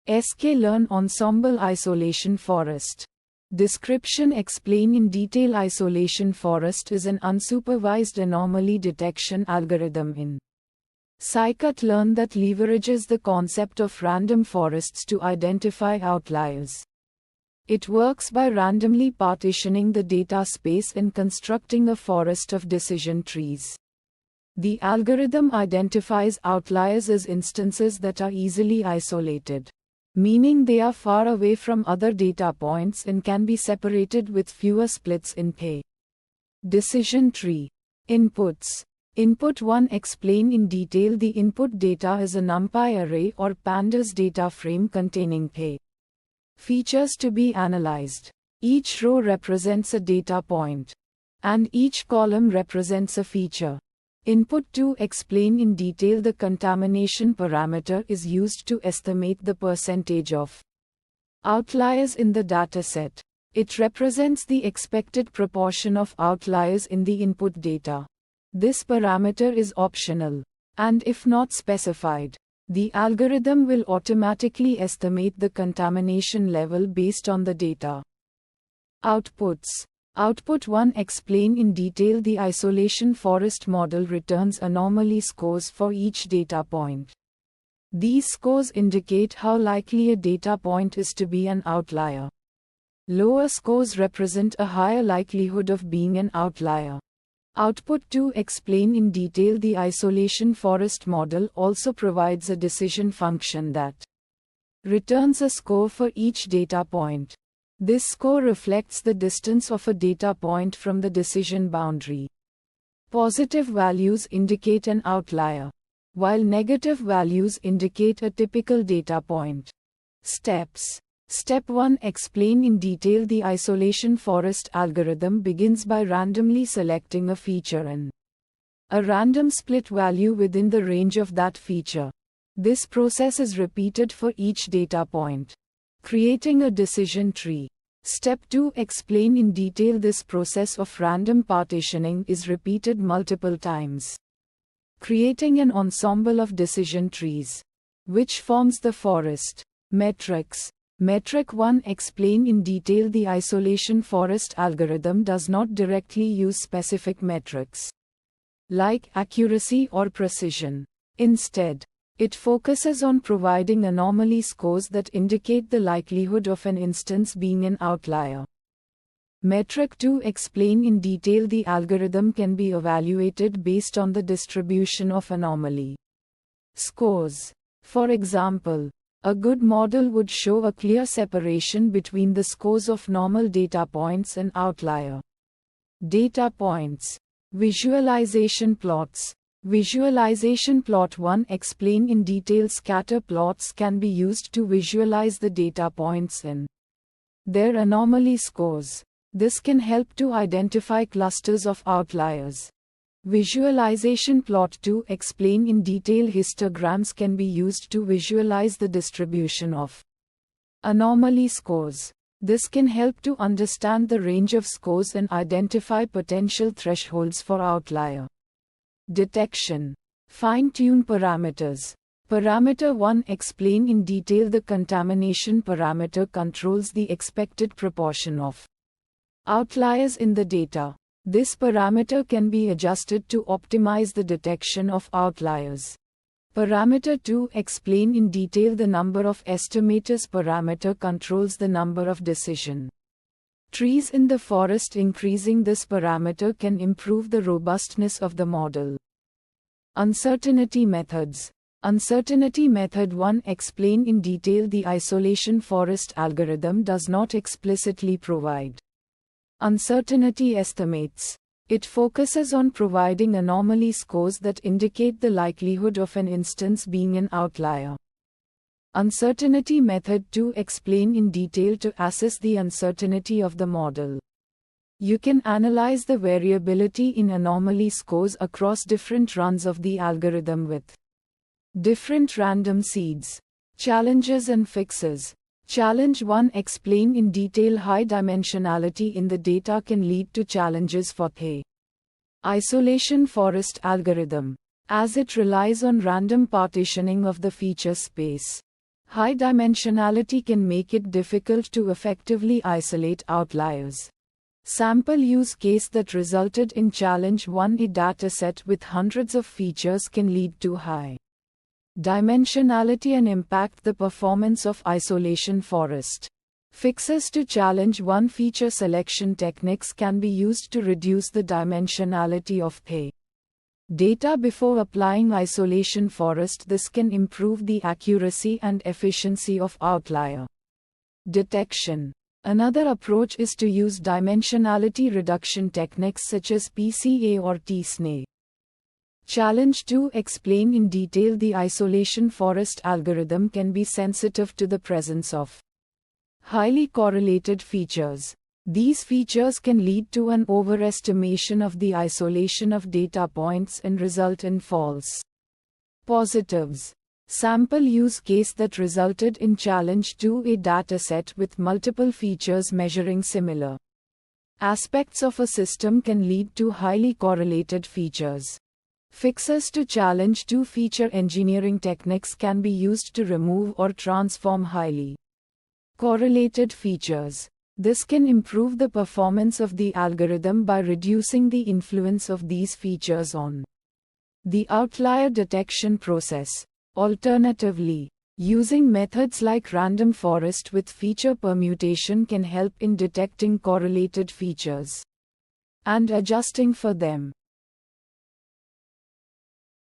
sklearn Ensemble Isolation Forest. Description: explain in detail. Isolation forest is an unsupervised anomaly detection algorithm in scikit-learn that leverages the concept of random forests to identify outliers. It works by randomly partitioning the data space and constructing a forest of decision trees. The algorithm identifies outliers as instances that are easily isolated, meaning they are far away from other data points and can be separated with fewer splits in pay. Decision tree. Inputs. Input 1. Explain in detail. The input data is a NumPy array or pandas data frame containing pay features to be analyzed. Each row represents a data point, and each column represents a feature. Input 2. Explain in detail. The contamination parameter is used to estimate the percentage of outliers in the dataset. It represents the expected proportion of outliers in the input data. This parameter is optional, and if not specified, the algorithm will automatically estimate the contamination level based on the data. Outputs. Output 1. Explain in detail. The isolation forest model returns anomaly scores for each data point. These scores indicate how likely a data point is to be an outlier. Lower scores represent a higher likelihood of being an outlier. Output 2. Explain in detail. The isolation forest model also provides a decision function that returns a score for each data point. This score reflects the distance of a data point from the decision boundary. Positive values indicate an outlier, while negative values indicate a typical data point. Steps. Step 1. Explain in detail. The isolation forest algorithm begins by randomly selecting a feature and a random split value within the range of that feature. This process is repeated for each data point, creating a decision tree. Step 2. Explain in detail. This process of random partitioning is repeated multiple times, creating an ensemble of decision trees, which forms the forest. Metrics. Metric 1. Explain in detail. The isolation forest algorithm does not directly use specific metrics, like accuracy or precision. Instead, it focuses on providing anomaly scores that indicate the likelihood of an instance being an outlier. Metric 2. Explain in detail. The algorithm can be evaluated based on the distribution of anomaly scores. For example, a good model would show a clear separation between the scores of normal data points and outlier data points. Visualization plots. Visualization plot 1. Explain in detail. Scatter plots can be used to visualize the data points and their anomaly scores. This can help to identify clusters of outliers. Visualization plot 2. Explain in detail. Histograms can be used to visualize the distribution of anomaly scores. This can help to understand the range of scores and identify potential thresholds for outlier detection. Fine-tune parameters. Parameter 1. Explain in detail. The contamination parameter controls the expected proportion of outliers in the data. This parameter can be adjusted to optimize the detection of outliers. Parameter 2. Explain in detail. The number of estimators parameter controls the number of decision trees in the forest. Increasing this parameter can improve the robustness of the model. Uncertainty methods. Uncertainty method 1. Explain in detail. The isolation forest algorithm does not explicitly provide uncertainty estimates. It focuses on providing anomaly scores that indicate the likelihood of an instance being an outlier. Uncertainty method 2. Explain in detail. To assess the uncertainty of the model, you can analyze the variability in anomaly scores across different runs of the algorithm with different random seeds. Challenges and fixes. Challenge 1. Explain in detail. High dimensionality in the data can lead to challenges for the isolation forest algorithm, as it relies on random partitioning of the feature space. High dimensionality can make it difficult to effectively isolate outliers. Sample use case that resulted in Challenge 1. A dataset with hundreds of features can lead to high dimensionality and impact the performance of isolation forest. Fixes to Challenge 1. Feature selection techniques can be used to reduce the dimensionality of data before applying isolation forest. This can improve the accuracy and efficiency of outlier detection. Another approach is to use dimensionality reduction techniques such as PCA or T-SNE. Challenge 2. Explain in detail. The isolation forest algorithm can be sensitive to the presence of highly correlated features. These features can lead to an overestimation of the isolation of data points and result in false positives. Sample use case that resulted in Challenge 2. A dataset with multiple features measuring similar aspects of a system can lead to highly correlated features. Fixes to Challenge 2. Feature engineering techniques can be used to remove or transform highly correlated features. This can improve the performance of the algorithm by reducing the influence of these features on the outlier detection process. Alternatively, using methods like random forest with feature permutation can help in detecting correlated features and adjusting for them.